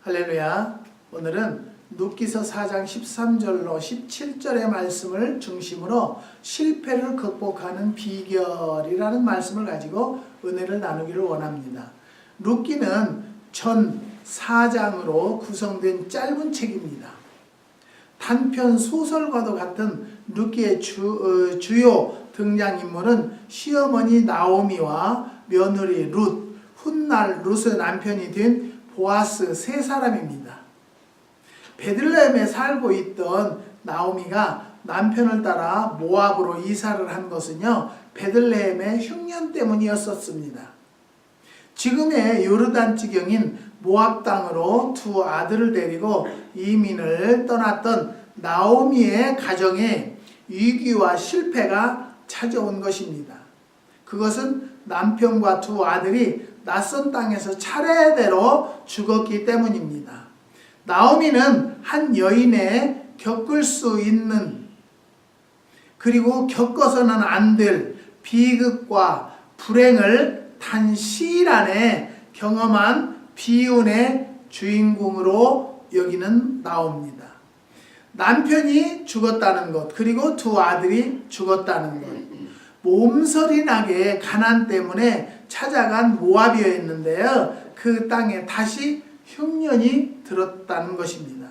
할렐루야. 오늘은 룻기서 4장 13절로 17절의 말씀을 중심으로 실패를 극복하는 비결이라는 말씀을 가지고 은혜를 나누기를 원합니다. 룻기는 전 4장으로 구성된 짧은 책입니다. 단편 소설과도 같은 룻기의 주요 등장인물은 시어머니 나오미와 며느리 룻, 훗날 룻의 남편이 된 보아스 세 사람입니다. 베들레헴에 살고 있던 나오미가 남편을 따라 모압으로 이사를 한 것은요, 베들레헴의 흉년 때문이었습니다. 지금의 요르단 지경인 모압 땅으로 두 아들을 데리고 이민을 떠났던 나오미의 가정에 위기와 실패가 찾아온 것입니다. 그것은 남편과 두 아들이 낯선 땅에서 차례대로 죽었기 때문입니다. 나오미는 한 여인의 겪을 수 있는, 그리고 겪어서는 안 될 비극과 불행을 단 시일 안에 경험한 비운의 주인공으로 여기는 나옵니다. 남편이 죽었다는 것, 그리고 두 아들이 죽었다는 것, 몸서리 나게 가난 때문에 찾아간 모압이었는데요, 그 땅에 다시 흉년이 들었다는 것입니다.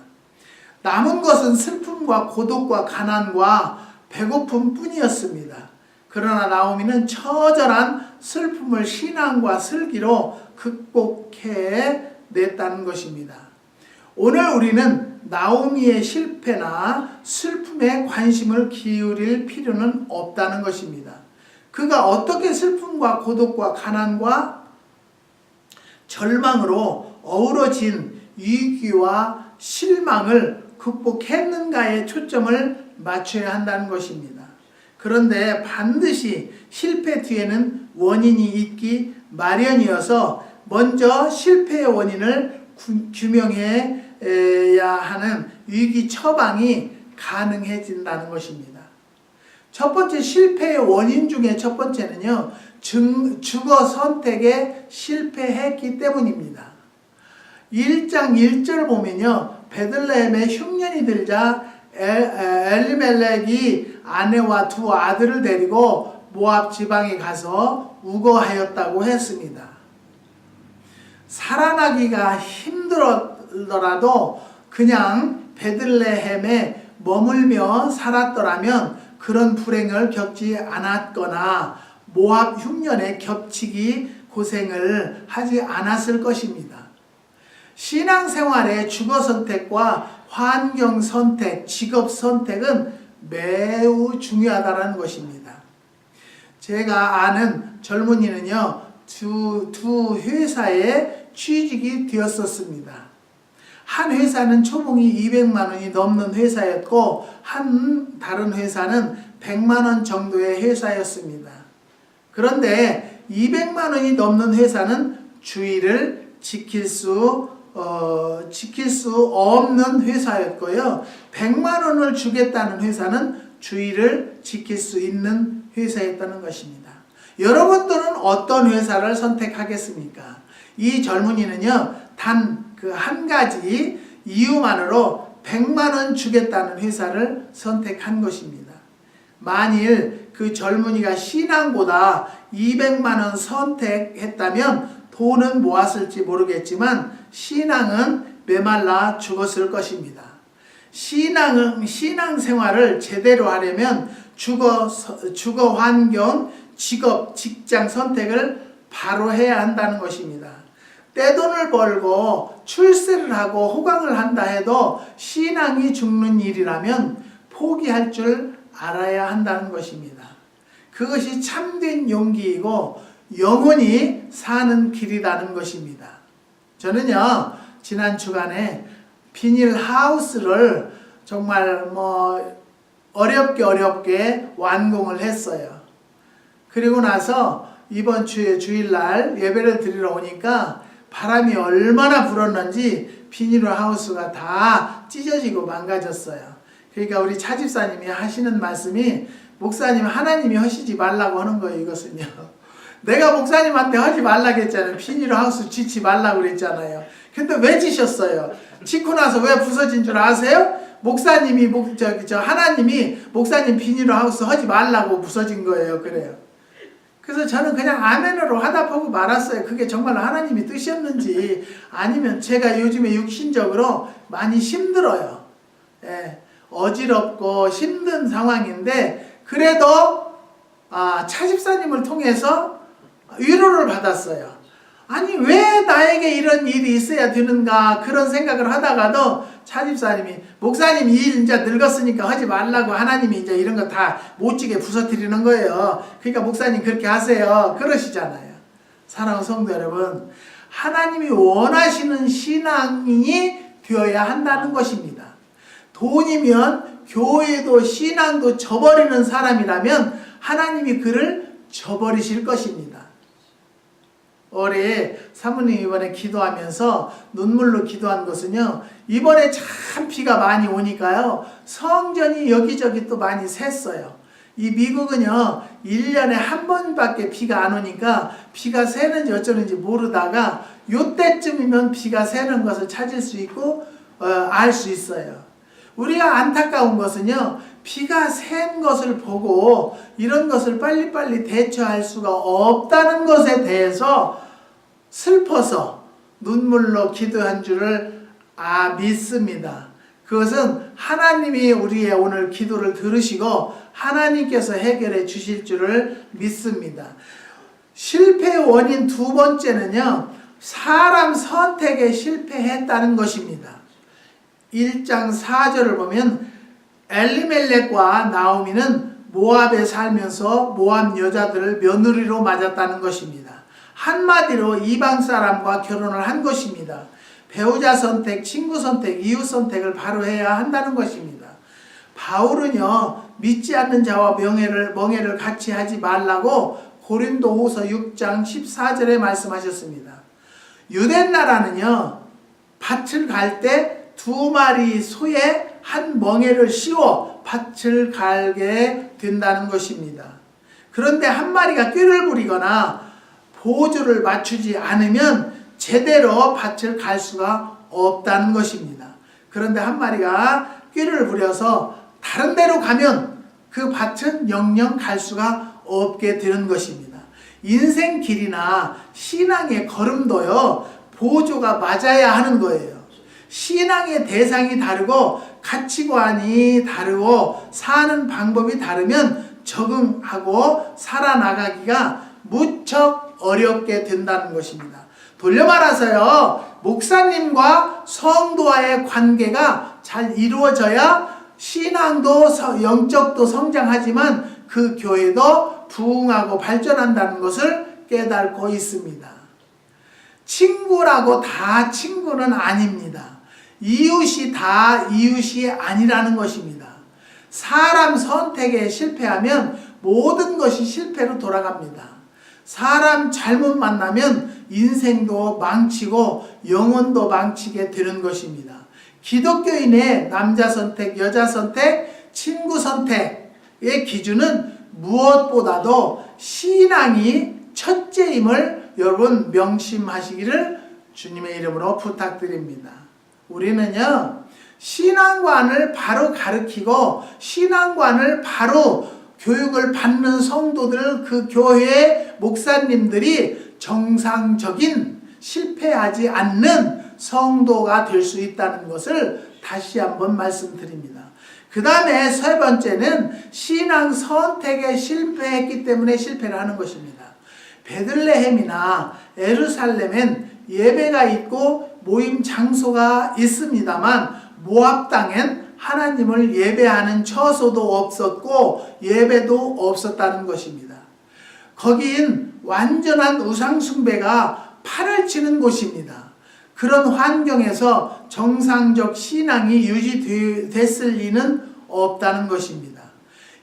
남은 것은 슬픔과 고독과 가난과 배고픔 뿐이었습니다. 그러나 나오미는 처절한 슬픔을 신앙과 슬기로 극복해냈다는 것입니다. 오늘 우리는 나오미의 실패나 슬픔에 관심을 기울일 필요는 없다는 것입니다. 그가 어떻게 슬픔과 고독과 가난과 절망으로 어우러진 위기와 실망을 극복했는가에 초점을 맞춰야 한다는 것입니다. 그런데 반드시 실패 뒤에는 원인이 있기 마련이어서 먼저 실패의 원인을 규명해야 하는 위기 처방이 가능해진다는 것입니다. 첫 번째 실패의 원인 중에 첫 번째는요, 주거 선택에 실패했기 때문입니다. 1장 1절 보면요, 베들레헴에 흉년이 들자 엘리멜렉이 아내와 두 아들을 데리고 모압 지방에 가서 우거하였다고 했습니다. 살아나기가 힘들더라도 그냥 베들레헴에 머물며 살았더라면 그런 불행을 겪지 않았거나 모압 흉년에 겹치기 고생을 하지 않았을 것입니다. 신앙생활의 주거 선택과 환경 선택, 직업 선택은 매우 중요하다는 것입니다. 제가 아는 젊은이는요, 두 회사에 취직이 되었었습니다. 한 회사는 초봉이 200만 원이 넘는 회사였고 다른 회사는 100만 원 정도의 회사였습니다. 그런데 200만 원이 넘는 회사는 주의를 지킬 수 없는 회사였고요. 100만 원을 주겠다는 회사는 주의를 지킬 수 있는 회사였다는 것입니다. 여러분들은 어떤 회사를 선택하겠습니까? 이 젊은이는요, 단 그 한 가지 이유만으로 100만 원 주겠다는 회사를 선택한 것입니다. 만일 그 젊은이가 신앙보다 200만 원 선택했다면 돈은 모았을지 모르겠지만 신앙은 메말라 죽었을 것입니다. 신앙생활을 제대로 하려면 주거 환경, 직업, 직장 선택을 바로 해야 한다는 것입니다. 떼돈을 벌고 출세를 하고 호강을 한다 해도 신앙이 죽는 일이라면 포기할 줄 알아야 한다는 것입니다. 그것이 참된 용기이고 영원히 사는 길이라는 것입니다. 저는요, 지난 주간에 비닐하우스를 정말 어렵게 완공을 했어요. 그리고 나서 이번 주에 주일날 예배를 드리러 오니까 바람이 얼마나 불었는지 비닐하우스가 다 찢어지고 망가졌어요. 그러니까 우리 차집사님이 하시는 말씀이, 목사님 하나님이 하시지 말라고 하는 거예요. 이것은요, 내가 목사님한테 하지 말라고 했잖아요. 비닐하우스 짓지 말라고 그랬잖아요. 근데 왜 지셨어요? 짓고 나서 왜 부서진 줄 아세요? 목사님이 하나님이 목사님 비닐하우스 하지 말라고 부서진 거예요. 그래요. 그래서 저는 그냥 아멘으로 화답하고 말았어요. 그게 정말 하나님이 뜻이었는지 아니면 제가 요즘에 육신적으로 많이 힘들어요. 예, 어지럽고 힘든 상황인데 그래도 차집사님을 통해서 위로를 받았어요. 아니 왜 나에게 이런 일이 있어야 되는가 그런 생각을 하다가도 차집사님이 목사님 이 일 이제 늙었으니까 하지 말라고 하나님이 이제 이런 거 다 못지게 부서뜨리는 거예요. 그러니까 목사님 그렇게 하세요. 그러시잖아요. 사랑하는 성도 여러분, 하나님이 원하시는 신앙이 되어야 한다는 것입니다. 돈이면 교회도 신앙도 저버리는 사람이라면 하나님이 그를 저버리실 것입니다. 올해 사모님 이번에 기도하면서 눈물로 기도한 것은요, 이번에 참 비가 많이 오니까요 성전이 여기저기 또 많이 샜어요. 이 미국은요 1년에 한 번밖에 비가 안 오니까 비가 새는지 어쩌는지 모르다가 요때쯤이면 비가 새는 것을 찾을 수 있고 알 수 있어요. 우리가 안타까운 것은요 비가 샌 것을 보고 이런 것을 빨리빨리 대처할 수가 없다는 것에 대해서 슬퍼서 눈물로 기도한 줄을 믿습니다. 그것은 하나님이 우리의 오늘 기도를 들으시고 하나님께서 해결해 주실 줄을 믿습니다. 실패의 원인 두 번째는요, 사람 선택에 실패했다는 것입니다. 1장 4절을 보면 엘리멜렉과 나오미는 모압에 살면서 모압 여자들을 며느리로 맞았다는 것입니다. 한마디로 이방 사람과 결혼을 한 것입니다. 배우자 선택, 친구 선택, 이웃 선택을 바로 해야 한다는 것입니다. 바울은요 믿지 않는 자와 멍해를 같이 하지 말라고 고린도후서 6장 14절에 말씀하셨습니다. 유대 나라는요 밭을 갈 때 2마리 소에 한 멍에를 씌워 밭을 갈게 된다는 것입니다. 그런데 한 마리가 꾀를 부리거나 보조를 맞추지 않으면 제대로 밭을 갈 수가 없다는 것입니다. 그런데 한 마리가 꾀를 부려서 다른 데로 가면 그 밭은 영영 갈 수가 없게 되는 것입니다. 인생 길이나 신앙의 걸음도요 보조가 맞아야 하는 거예요. 신앙의 대상이 다르고 가치관이 다르고 사는 방법이 다르면 적응하고 살아나가기가 무척 어렵게 된다는 것입니다. 돌려 말해서요 목사님과 성도와의 관계가 잘 이루어져야 신앙도 영적도 성장하지만 그 교회도 부흥하고 발전한다는 것을 깨닫고 있습니다. 친구라고 다 친구는 아닙니다. 이웃이 다 이웃이 아니라는 것입니다. 사람 선택에 실패하면 모든 것이 실패로 돌아갑니다. 사람 잘못 만나면 인생도 망치고 영혼도 망치게 되는 것입니다. 기독교인의 남자 선택, 여자 선택, 친구 선택의 기준은 무엇보다도 신앙이 첫째임을 여러분 명심하시기를 주님의 이름으로 부탁드립니다. 우리는요 신앙관을 바로 가르치고 신앙관을 바로 교육을 받는 성도들, 그 교회의 목사님들이 정상적인 실패하지 않는 성도가 될 수 있다는 것을 다시 한번 말씀드립니다. 그 다음에 세 번째는 신앙 선택에 실패했기 때문에 실패를 하는 것입니다. 베들레헴이나 예루살렘엔 예배가 있고 모임 장소가 있습니다만 모압 땅엔 하나님을 예배하는 처소도 없었고 예배도 없었다는 것입니다. 거긴 완전한 우상숭배가 판을 치는 곳입니다. 그런 환경에서 정상적 신앙이 유지됐을 리는 없다는 것입니다.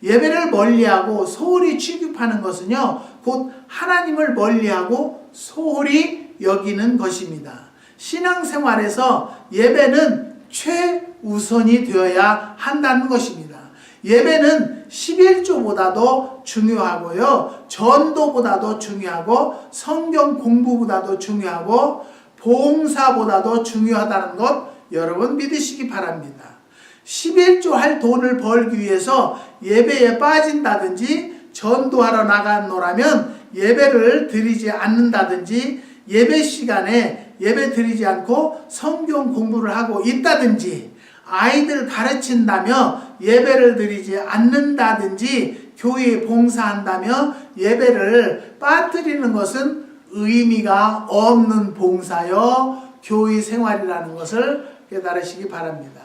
예배를 멀리하고 소홀히 취급하는 것은요 곧 하나님을 멀리하고 소홀히 여기는 것입니다. 신앙생활에서 예배는 최우선이 되어야 한다는 것입니다. 예배는 11조보다도 중요하고요 전도보다도 중요하고 성경 공부보다도 중요하고 봉사보다도 중요하다는 것 여러분 믿으시기 바랍니다. 11조 할 돈을 벌기 위해서 예배에 빠진다든지 전도하러 나가노라면 예배를 드리지 않는다든지 예배 시간에 예배 드리지 않고 성경 공부를 하고 있다든지 아이들 가르친다며 예배를 드리지 않는다든지 교회에 봉사한다며 예배를 빠뜨리는 것은 의미가 없는 봉사요 교회 생활이라는 것을 깨달으시기 바랍니다.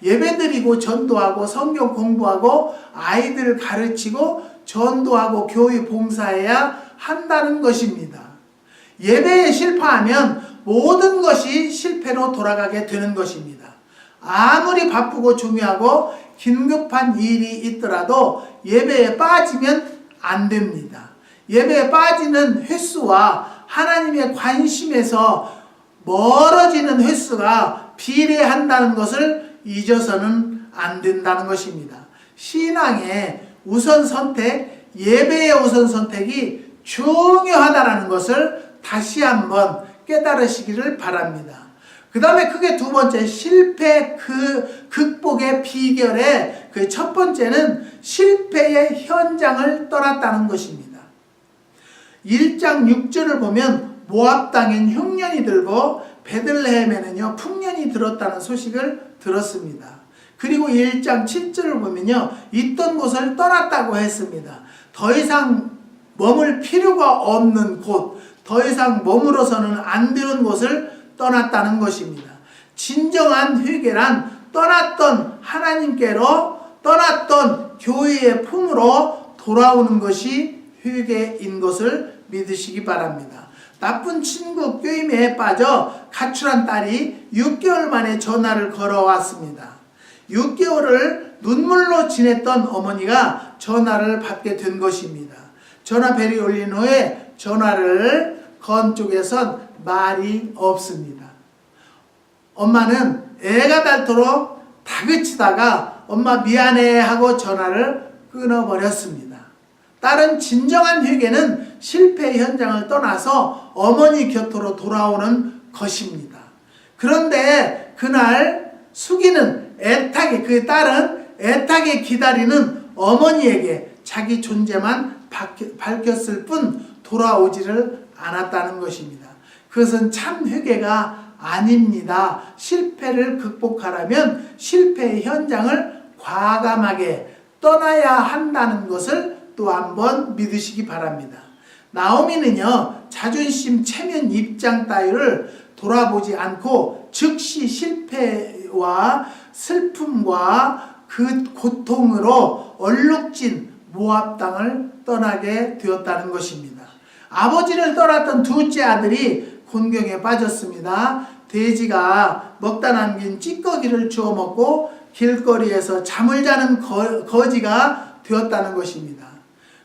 예배드리고 전도하고 성경 공부하고 아이들을 가르치고 전도하고 교회 봉사해야 한다는 것입니다. 예배에 실패하면 모든 것이 실패로 돌아가게 되는 것입니다. 아무리 바쁘고 중요하고 긴급한 일이 있더라도 예배에 빠지면 안 됩니다. 예배에 빠지는 횟수와 하나님의 관심에서 멀어지는 횟수가 비례한다는 것을 잊어서는 안 된다는 것입니다. 신앙의 우선 선택, 예배의 우선 선택이 중요하다는 것을 다시 한번 깨달으시기를 바랍니다. 그 다음에 크게 두 번째, 실패 극복의 비결의 그 첫 번째는 실패의 현장을 떠났다는 것입니다. 1장 6절을 보면 모압 땅엔 흉년이 들고 베들레헴에는요 풍년이 들었다는 소식을 들었습니다. 그리고 1장 7절을 보면요 있던 곳을 떠났다고 했습니다. 더 이상 머물 필요가 없는 곳, 더 이상 머물어서는 안 되는 곳을 떠났다는 것입니다. 진정한 회개란 떠났던 하나님께로 떠났던 교회의 품으로 돌아오는 것이 회개인 것을 믿으시기 바랍니다. 나쁜 친구 꾀임에 빠져 가출한 딸이 6개월 만에 전화를 걸어왔습니다. 6개월을 눈물로 지냈던 어머니가 전화를 받게 된 것입니다. 전화벨이 울린 후에 전화를 건 쪽에선 말이 없습니다. 엄마는 애가 닳도록 다그치다가 엄마 미안해 하고 전화를 끊어버렸습니다. 딸은 진정한 회개는 실패의 현장을 떠나서 어머니 곁으로 돌아오는 것입니다. 그런데 그날 숙이는 애타게, 그 딸은 애타게 기다리는 어머니에게 자기 존재만 밝혔을 뿐 돌아오지를 않았다는 것입니다. 그것은 참 회개가 아닙니다. 실패를 극복하려면 실패의 현장을 과감하게 떠나야 한다는 것을 또 한번 믿으시기 바랍니다. 나오미는요 자존심 체면 입장 따위를 돌아보지 않고 즉시 실패와 슬픔과 그 고통으로 얼룩진 모압 땅을 떠나게 되었다는 것입니다. 아버지를 떠났던 둘째 아들이 곤경에 빠졌습니다. 돼지가 먹다 남긴 찌꺼기를 주워 먹고 길거리에서 잠을 자는 거지가 되었다는 것입니다.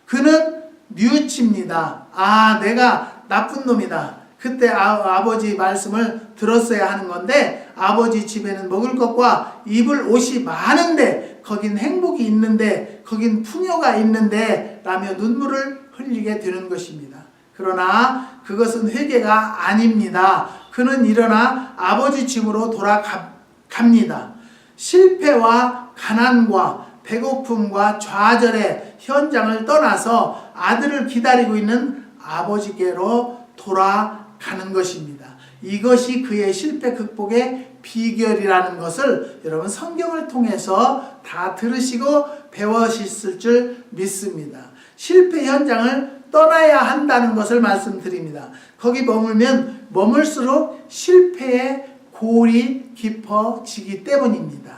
그는 뉘우칩니다. 아, 내가 나쁜 놈이다. 그때 아버지 말씀을 들었어야 하는 건데 아버지 집에는 먹을 것과 입을 옷이 많은데 거긴 행복이 있는데 거긴 풍요가 있는데 라며 눈물을 흘리게 되는 것입니다. 그러나 그것은 회개가 아닙니다. 그는 일어나 아버지 집으로 돌아갑니다. 실패와 가난과 배고픔과 좌절의 현장을 떠나서 아들을 기다리고 있는 아버지께로 돌아가는 것입니다. 이것이 그의 실패 극복의 비결이라는 것을 여러분 성경을 통해서 다 들으시고 배우셨을 줄 믿습니다. 실패 현장을 떠나야 한다는 것을 말씀드립니다. 거기 머물면 머물수록 실패의 골이 깊어지기 때문입니다.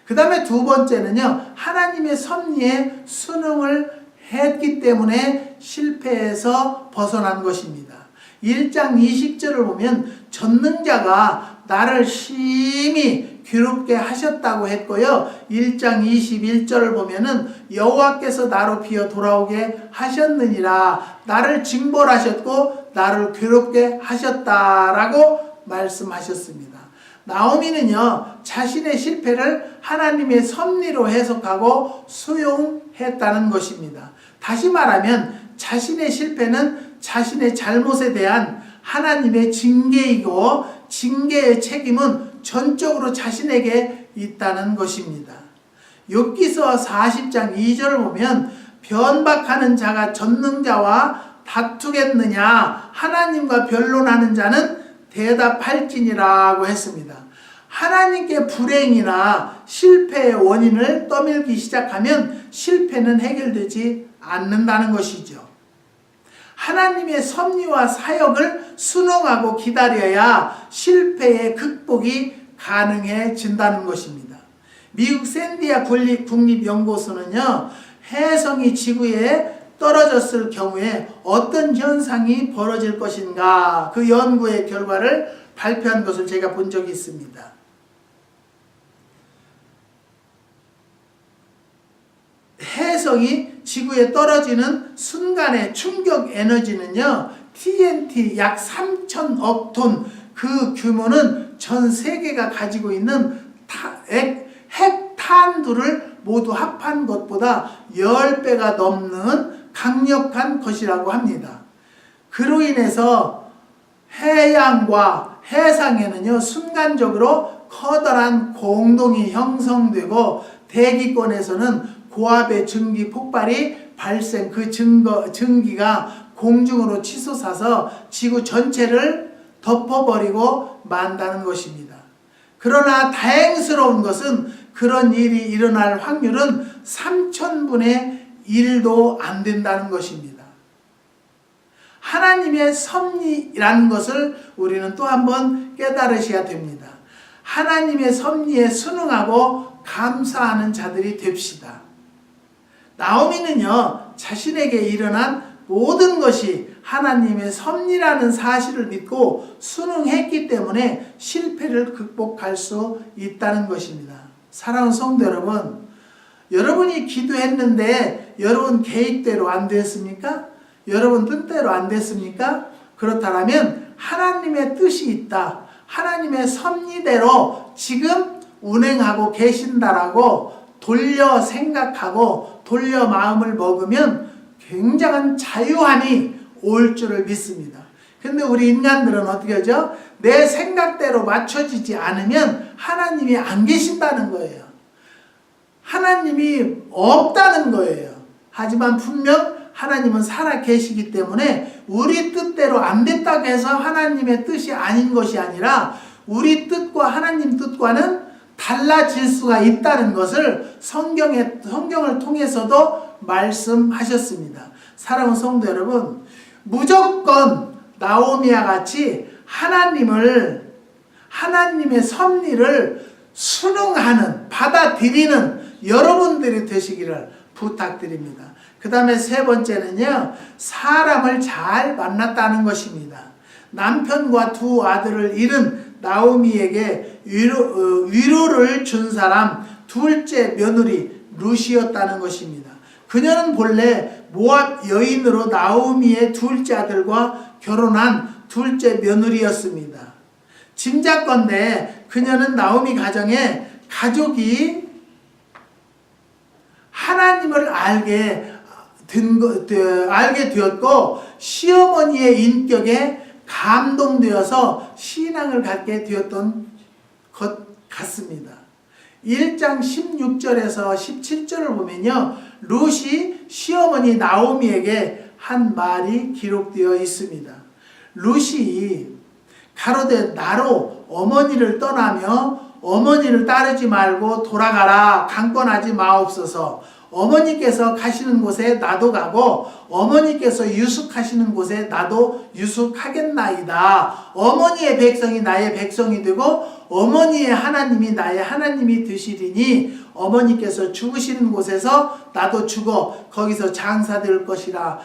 그 다음에 두 번째는요, 하나님의 섭리에 순응을 했기 때문에 실패에서 벗어난 것입니다. 1장 20절을 보면 전능자가 나를 심히 괴롭게 하셨다고 했고요. 1장 21절을 보면은 여호와께서 나로 비어 돌아오게 하셨느니라. 나를 징벌하셨고 나를 괴롭게 하셨다라고 말씀하셨습니다. 나오미는요, 자신의 실패를 하나님의 섭리로 해석하고 수용했다는 것입니다. 다시 말하면 자신의 실패는 자신의 잘못에 대한 하나님의 징계이고 징계의 책임은 전적으로 자신에게 있다는 것입니다. 욥기서 40장 2절을 보면 변박하는 자가 전능자와 다투겠느냐 하나님과 변론하는 자는 대답할지니라고 했습니다. 하나님께 불행이나 실패의 원인을 떠밀기 시작하면 실패는 해결되지 않는다는 것이죠. 하나님의 섭리와 사역을 순응하고 기다려야 실패의 극복이 가능해진다는 것입니다. 미국 샌디아 국립연구소는요, 혜성이 지구에 떨어졌을 경우에 어떤 현상이 벌어질 것인가 그 연구의 결과를 발표한 것을 제가 본 적이 있습니다. 혜성이 지구에 떨어지는 순간의 충격 에너지는요, TNT 약 3,000억 톤, 그 규모는 전 세계가 가지고 있는 핵탄두를 모두 합한 것보다 10배가 넘는 강력한 것이라고 합니다. 그로 인해서 해양과 해상에는요, 순간적으로 커다란 공동이 형성되고 대기권에서는 고압의 증기 폭발이 발생, 그 증기가 공중으로 치솟아서 지구 전체를 덮어버리고 만다는 것입니다. 그러나 다행스러운 것은 그런 일이 일어날 확률은 3,000분의 1도 안 된다는 것입니다. 하나님의 섭리라는 것을 우리는 또 한번 깨달으셔야 됩니다. 하나님의 섭리에 순응하고 감사하는 자들이 됩시다. 나오미는요, 자신에게 일어난 모든 것이 하나님의 섭리라는 사실을 믿고 순응했기 때문에 실패를 극복할 수 있다는 것입니다. 사랑하는 성도 여러분, 여러분이 기도했는데 여러분 계획대로 안 됐습니까? 여러분 뜻대로 안 됐습니까? 그렇다면 하나님의 뜻이 있다. 하나님의 섭리대로 지금 운행하고 계신다라고 돌려 생각하고 돌려 마음을 먹으면 굉장한 자유함이 올 줄을 믿습니다. 근데 우리 인간들은 어떻게 하죠? 내 생각대로 맞춰지지 않으면 하나님이 안 계신다는 거예요. 하나님이 없다는 거예요. 하지만 분명 하나님은 살아 계시기 때문에 우리 뜻대로 안 됐다고 해서 하나님의 뜻이 아닌 것이 아니라 우리 뜻과 하나님 뜻과는 달라질 수가 있다는 것을 성경을 통해서도 말씀하셨습니다. 사랑하는 성도 여러분, 무조건 나오미와 같이 하나님의 섭리를 순응하는, 받아들이는 여러분들이 되시기를 부탁드립니다. 그 다음에 세 번째는요, 사람을 잘 만났다는 것입니다. 남편과 두 아들을 잃은 나오미에게 위로를 준 사람, 둘째 며느리 룻이었다는 것입니다. 그녀는 본래 모압 여인으로 나오미의 둘째 아들과 결혼한 둘째 며느리였습니다. 짐작건대 그녀는 나오미 가정에 가족이 하나님을 알게 되었고 시어머니의 인격에 감동되어서 신앙을 갖게 되었던 것 같습니다. 1장 16절에서 17절을 보면요, 룻이 시어머니 나오미에게 한 말이 기록되어 있습니다. 룻이 가로되 나로 어머니를 떠나며 어머니를 따르지 말고 돌아가라. 강권하지 마옵소서. 어머니께서 가시는 곳에 나도 가고 어머니께서 유숙하시는 곳에 나도 유숙하겠나이다. 어머니의 백성이 나의 백성이 되고 어머니의 하나님이 나의 하나님이 되시리니 어머니께서 죽으시는 곳에서 나도 죽어 거기서 장사될 것이라.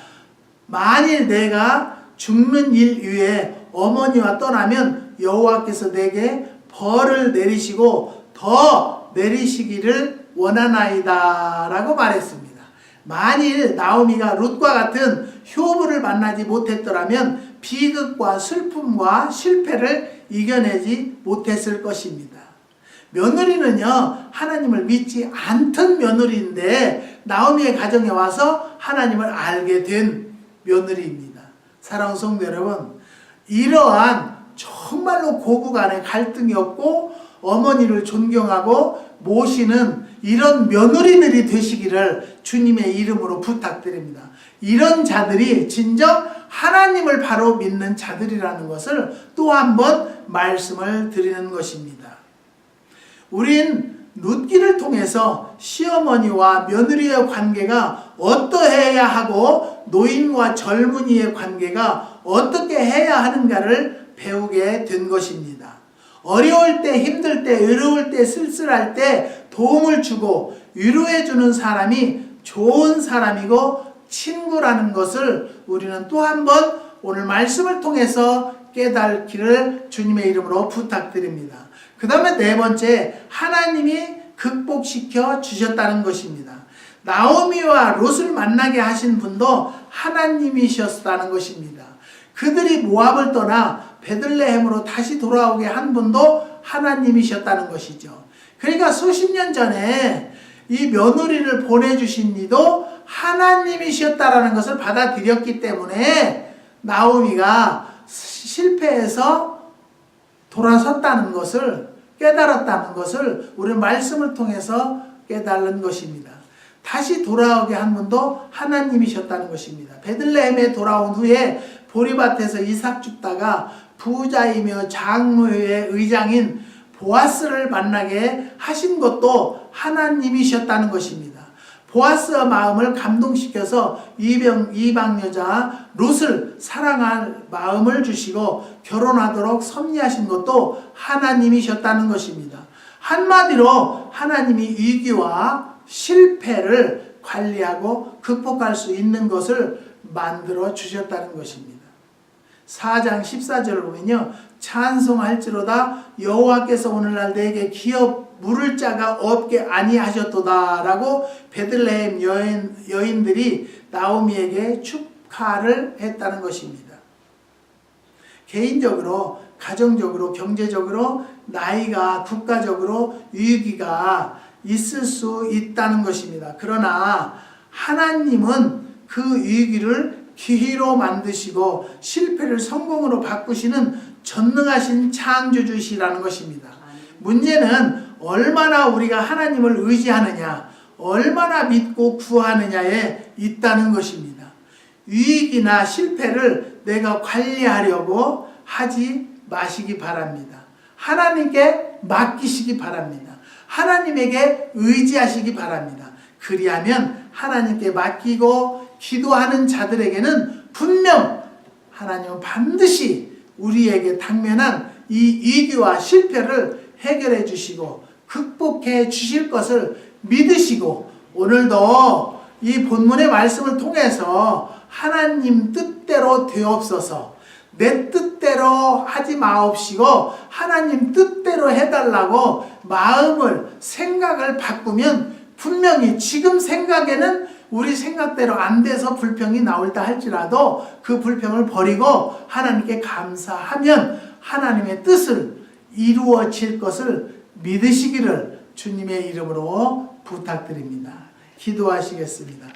만일 내가 죽는 일 위에 어머니와 떠나면 여호와께서 내게 벌을 내리시고 더 내리시기를 원하나이다 라고 말했습니다. 만일 나오미가 룻과 같은 효부를 만나지 못했더라면 비극과 슬픔과 실패를 이겨내지 못했을 것입니다. 며느리는요, 하나님을 믿지 않던 며느리인데 나오미의 가정에 와서 하나님을 알게 된 며느리입니다. 사랑하는 성도 여러분, 이러한 정말로 고부 간에 갈등이 없고 어머니를 존경하고 모시는 이런 며느리들이 되시기를 주님의 이름으로 부탁드립니다. 이런 자들이 진정 하나님을 바로 믿는 자들이라는 것을 또 한 번 말씀을 드리는 것입니다. 우린 룻기를 통해서 시어머니와 며느리의 관계가 어떠해야 하고 노인과 젊은이의 관계가 어떻게 해야 하는가를 배우게 된 것입니다. 어려울 때, 힘들 때, 외로울 때, 쓸쓸할 때 도움을 주고 위로해주는 사람이 좋은 사람이고 친구라는 것을 우리는 또 한 번 오늘 말씀을 통해서 깨닫기를 주님의 이름으로 부탁드립니다. 그 다음에 네 번째, 하나님이 극복시켜 주셨다는 것입니다. 나오미와 롯을 만나게 하신 분도 하나님이셨다는 것입니다. 그들이 모압을 떠나 베들레헴으로 다시 돌아오게 한 분도 하나님이셨다는 것이죠. 그러니까 수십 년 전에 이 며느리를 보내주신 이도 하나님이셨다라는 것을 받아들였기 때문에 나오미가 실패해서 돌아섰다는 것을 깨달았다는 것을 우리 말씀을 통해서 깨달은 것입니다. 다시 돌아오게 한 분도 하나님이셨다는 것입니다. 베들레헴에 돌아온 후에 보리밭에서 이삭 줍다가 부자이며 장로의 의장인 보아스를 만나게 하신 것도 하나님이셨다는 것입니다. 보아스의 마음을 감동시켜서 이방 여자 롯을 사랑할 마음을 주시고 결혼하도록 섭리하신 것도 하나님이셨다는 것입니다. 한마디로 하나님이 위기와 실패를 관리하고 극복할 수 있는 것을 만들어 주셨다는 것입니다. 4장 14절을 보면요, 찬송할지로다 여호와께서 오늘날 내게 기업 물을 자가 없게 아니하셨도다 라고 베들레헴 여인들이 나오미에게 축하를 했다는 것입니다. 개인적으로, 가정적으로, 경제적으로, 나이가, 국가적으로 위기가 있을 수 있다는 것입니다. 그러나 하나님은 그 위기를 기회로 만드시고 실패를 성공으로 바꾸시는 전능하신 창조주시라는 것입니다. 문제는 얼마나 우리가 하나님을 의지하느냐, 얼마나 믿고 구하느냐에 있다는 것입니다. 위기나 실패를 내가 관리하려고 하지 마시기 바랍니다. 하나님께 맡기시기 바랍니다. 하나님에게 의지하시기 바랍니다. 그리하면 하나님께 맡기고 기도하는 자들에게는 분명 하나님은 반드시 우리에게 당면한 이 위기와 실패를 해결해 주시고 극복해 주실 것을 믿으시고 오늘도 이 본문의 말씀을 통해서 하나님 뜻대로 되옵소서, 내 뜻대로 하지 마옵시고 하나님 뜻대로 해달라고 마음을, 생각을 바꾸면 분명히 지금 생각에는 우리 생각대로 안 돼서 불평이 나올다 할지라도 그 불평을 버리고 하나님께 감사하면 하나님의 뜻을 이루어질 것을 믿으시기를 주님의 이름으로 부탁드립니다. 기도하시겠습니다.